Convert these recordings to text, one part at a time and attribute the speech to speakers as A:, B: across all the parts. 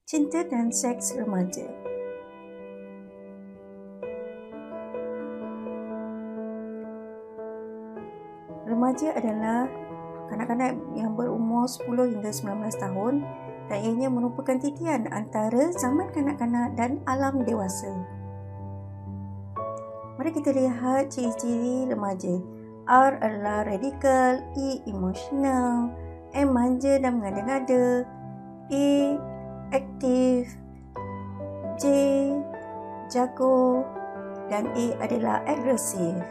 A: Cinta dan seks remaja. Remaja adalah kanak-kanak yang berumur 10 hingga 19 tahun dan ianya merupakan titian antara zaman kanak-kanak dan alam dewasa. Mari kita lihat ciri-ciri remaja. R adalah radikal, E emosional, M manja dan mengada-ngada, A aktif, J jago dan A adalah agresif.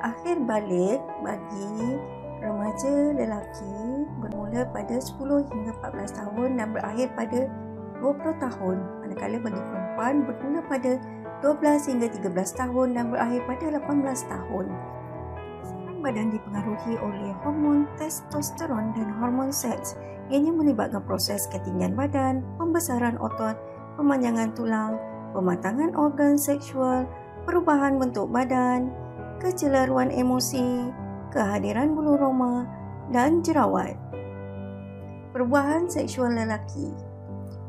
A: Akhir balik bagi remaja lelaki bermula pada 10 hingga 14 tahun dan berakhir pada 20 tahun. Manakala bagi perempuan bermula pada 12 hingga 13 tahun dan berakhir pada 18 tahun. Kesihatan badan dipengaruhi oleh hormon testosteron dan hormon seks. Ianya melibatkan proses ketinggian badan, pembesaran otot, pemanjangan tulang, pematangan organ seksual, perubahan bentuk badan, kecelaruan emosi, kehadiran bulu roma dan jerawat. Perubahan seksual lelaki.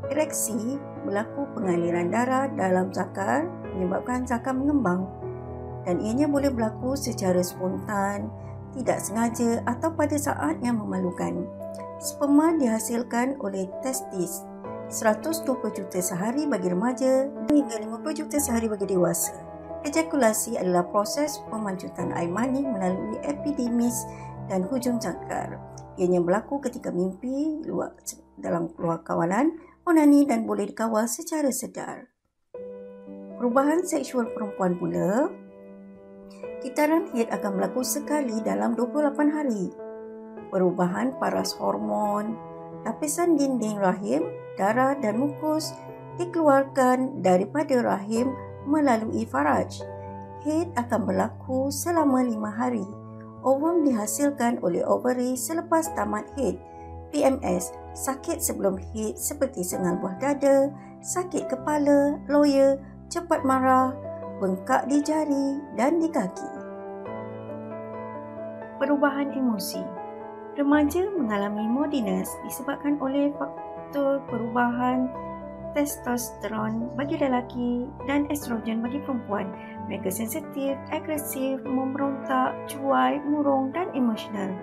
A: Ereksi berlaku pengaliran darah dalam zakar menyebabkan zakar mengembang dan ianya boleh berlaku secara spontan, tidak sengaja atau pada saat yang memalukan. Sperma dihasilkan oleh testis 120 juta sehari bagi remaja hingga 50 juta sehari bagi dewasa. Ejakulasi adalah proses pemancutan air mani melalui epidimis dan hujung zakar. Ianya berlaku ketika mimpi dalam luar kawalan, onani dan boleh dikawal secara sedar. Perubahan seksual perempuan pula, kitaran haid akan berlaku sekali dalam 28 hari. Perubahan paras hormon, lapisan dinding rahim, darah dan mukus dikeluarkan daripada rahim melalui faraj. Haid akan berlaku selama 5 hari. Ovum dihasilkan oleh ovari selepas tamat haid. PMS, sakit sebelum haid seperti sengal buah dada, sakit kepala, loya, cepat marah, bengkak di jari dan di kaki. Perubahan emosi. Remaja mengalami moodiness disebabkan oleh faktor perubahan testosteron bagi lelaki dan estrogen bagi perempuan. Mereka sensitif, agresif, memberontak, cuai, murung dan emosional.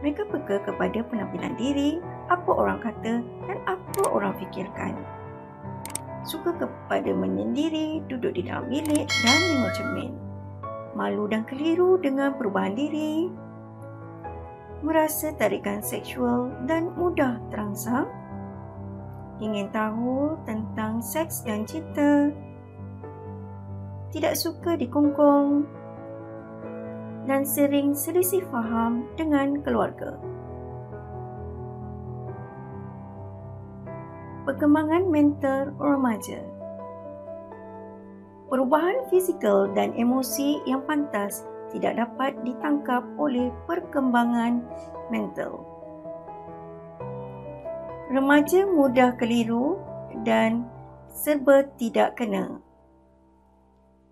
A: Mereka peka kepada penampilan diri, apa orang kata dan apa orang fikirkan. Suka kepada menyendiri, duduk di dalam bilik dan tengok cermin. Malu dan keliru dengan perubahan diri. Merasa tarikan seksual dan mudah terangsang. Ingin tahu tentang seks dan cinta. Tidak suka dikongkong dan sering selisih faham dengan keluarga. Perkembangan mental remaja. Perubahan fizikal dan emosi yang pantas tidak dapat ditangkap oleh perkembangan mental. Remaja mudah keliru dan serba tidak kena.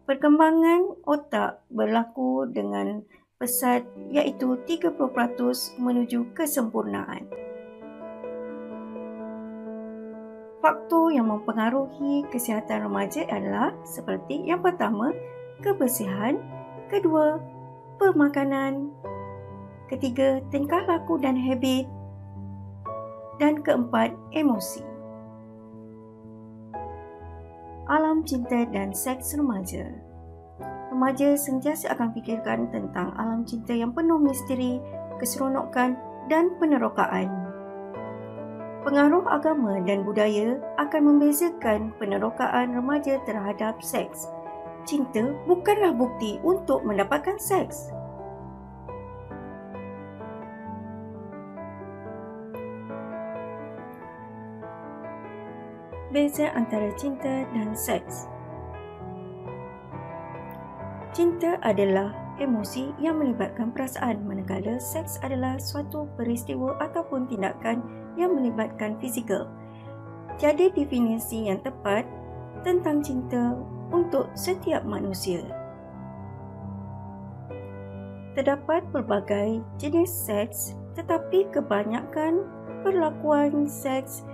A: Perkembangan otak berlaku dengan pesat iaitu 30% menuju kesempurnaan. Faktor yang mempengaruhi kesihatan remaja adalah seperti yang pertama, kebersihan, kedua, pemakanan, ketiga, tingkah laku dan habit, dan keempat, emosi. Alam cinta dan seks remaja. Remaja sentiasa akan fikirkan tentang alam cinta yang penuh misteri, keseronokan dan penerokaan. Pengaruh agama dan budaya akan membezakan penerokaan remaja terhadap seks. Cinta bukanlah bukti untuk mendapatkan seks. Beza antara cinta dan seks. Cinta adalah emosi yang melibatkan perasaan, manakala seks adalah suatu peristiwa ataupun tindakan yang melibatkan fizikal. Tiada definisi yang tepat tentang cinta untuk setiap manusia. Terdapat pelbagai jenis seks, tetapi kebanyakan perlakuan seks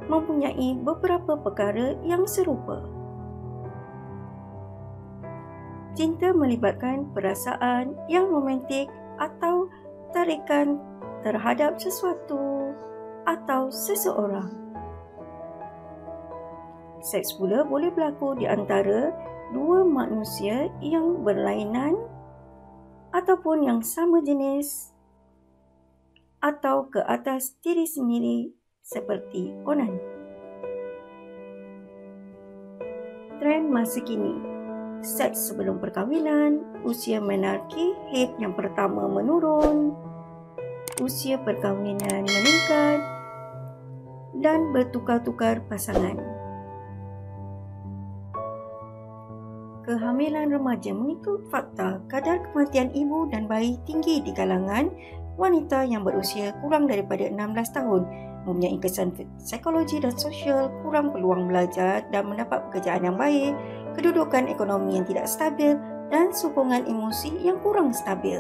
A: mempunyai beberapa perkara yang serupa. Cinta melibatkan perasaan yang romantik atau tarikan terhadap sesuatu atau seseorang. Seks pula boleh berlaku di antara dua manusia yang berlainan ataupun yang sama jenis atau ke atas diri sendiri seperti onani. Trend masa kini. Seks sebelum perkahwinan, usia menarki haid yang pertama menurun, usia perkahwinan meningkat dan bertukar-tukar pasangan. Kehamilan remaja mengikut fakta kadar kematian ibu dan bayi tinggi di kalangan wanita yang berusia kurang daripada 16 tahun, mempunyai kesan psikologi dan sosial, kurang peluang belajar dan mendapat pekerjaan yang baik, kedudukan ekonomi yang tidak stabil dan sokongan emosi yang kurang stabil.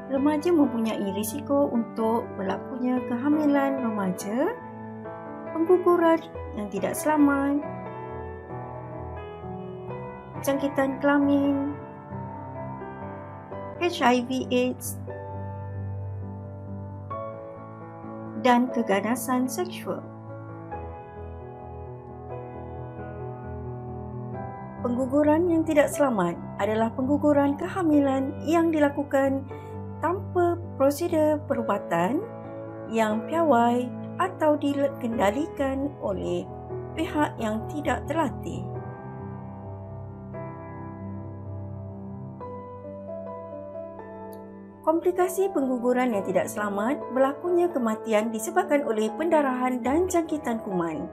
A: Remaja mempunyai risiko untuk berlakunya kehamilan remaja, pengguguran yang tidak selamat, jangkitan kelamin, HIV/AIDS dan keganasan seksual. Pengguguran yang tidak selamat adalah pengguguran kehamilan yang dilakukan tanpa prosedur perubatan yang piawai atau dikendalikan oleh pihak yang tidak terlatih. Komplikasi pengguguran yang tidak selamat berlakunya kematian disebabkan oleh pendarahan dan jangkitan kuman,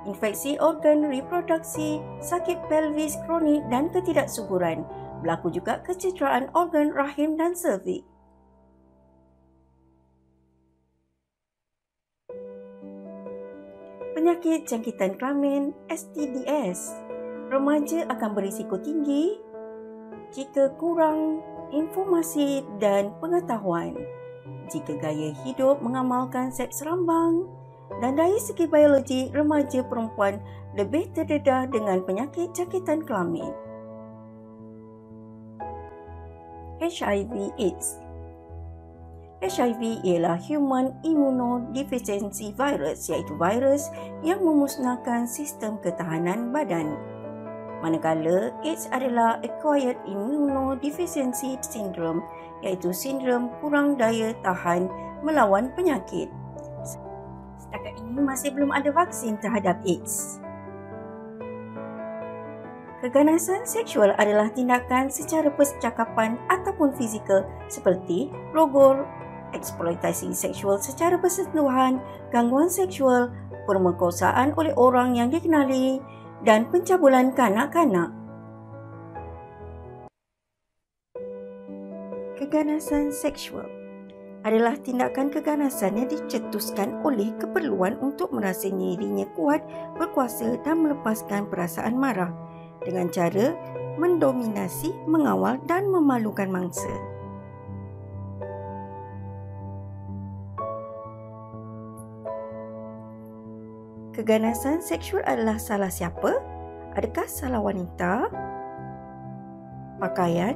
A: infeksi organ reproduksi, sakit pelvis kronik dan ketidaksuburan. Berlaku juga kecederaan organ rahim dan serviks. Penyakit jangkitan kelamin STDs. Remaja akan berisiko tinggi jika kurang informasi dan pengetahuan, jika gaya hidup mengamalkan seks rambang, dan dari segi biologi, remaja perempuan lebih terdedah dengan penyakit jangkitan kelamin. HIV/AIDS. HIV ialah Human Immunodeficiency Virus, iaitu virus yang memusnahkan sistem ketahanan badan. Manakala AIDS adalah Acquired Immunodeficiency Syndrome, iaitu sindrom kurang daya tahan melawan penyakit. Setakat ini masih belum ada vaksin terhadap AIDS. Keganasan seksual adalah tindakan secara percakapan ataupun fizikal seperti rogol, eksploitasi seksual secara bersentuhan, gangguan seksual, pemerkosaan oleh orang yang dikenali, dan pencabulan kanak-kanak. Keganasan seksual adalah tindakan keganasan yang dicetuskan oleh keperluan untuk merasa dirinya kuat, berkuasa dan melepaskan perasaan marah dengan cara mendominasi, mengawal dan memalukan mangsa. Keganasan seksual adalah salah siapa? Adakah salah wanita, pakaian,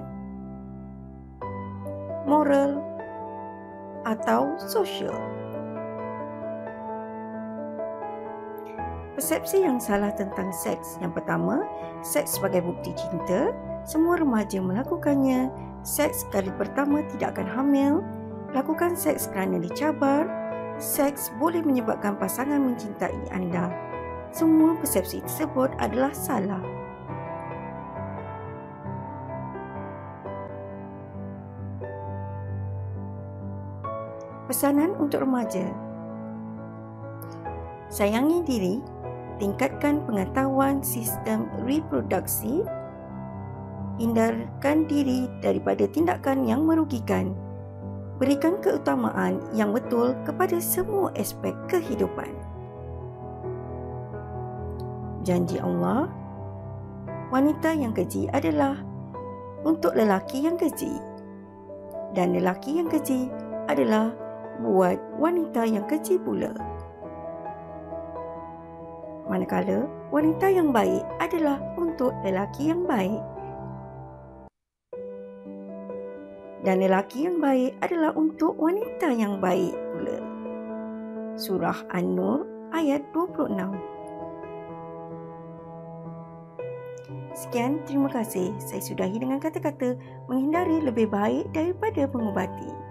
A: moral atau sosial? Persepsi yang salah tentang seks. Yang pertama, seks sebagai bukti cinta. Semua remaja melakukannya. Seks kali pertama tidak akan hamil. Lakukan seks kerana dicabar. Seks boleh menyebabkan pasangan mencintai anda. Semua persepsi tersebut adalah salah. Pesanan untuk remaja. Sayangi diri, tingkatkan pengetahuan sistem reproduksi, hindarkan diri daripada tindakan yang merugikan. Berikan keutamaan yang betul kepada semua aspek kehidupan. Janji Allah, wanita yang keji adalah untuk lelaki yang keji. Dan lelaki yang keji adalah buat wanita yang keji pula. Manakala wanita yang baik adalah untuk lelaki yang baik. Dan lelaki yang baik adalah untuk wanita yang baik pula. Surah An-Nur ayat 26. Sekian, terima kasih. Saya sudahi dengan kata-kata menghindari lebih baik daripada mengubati.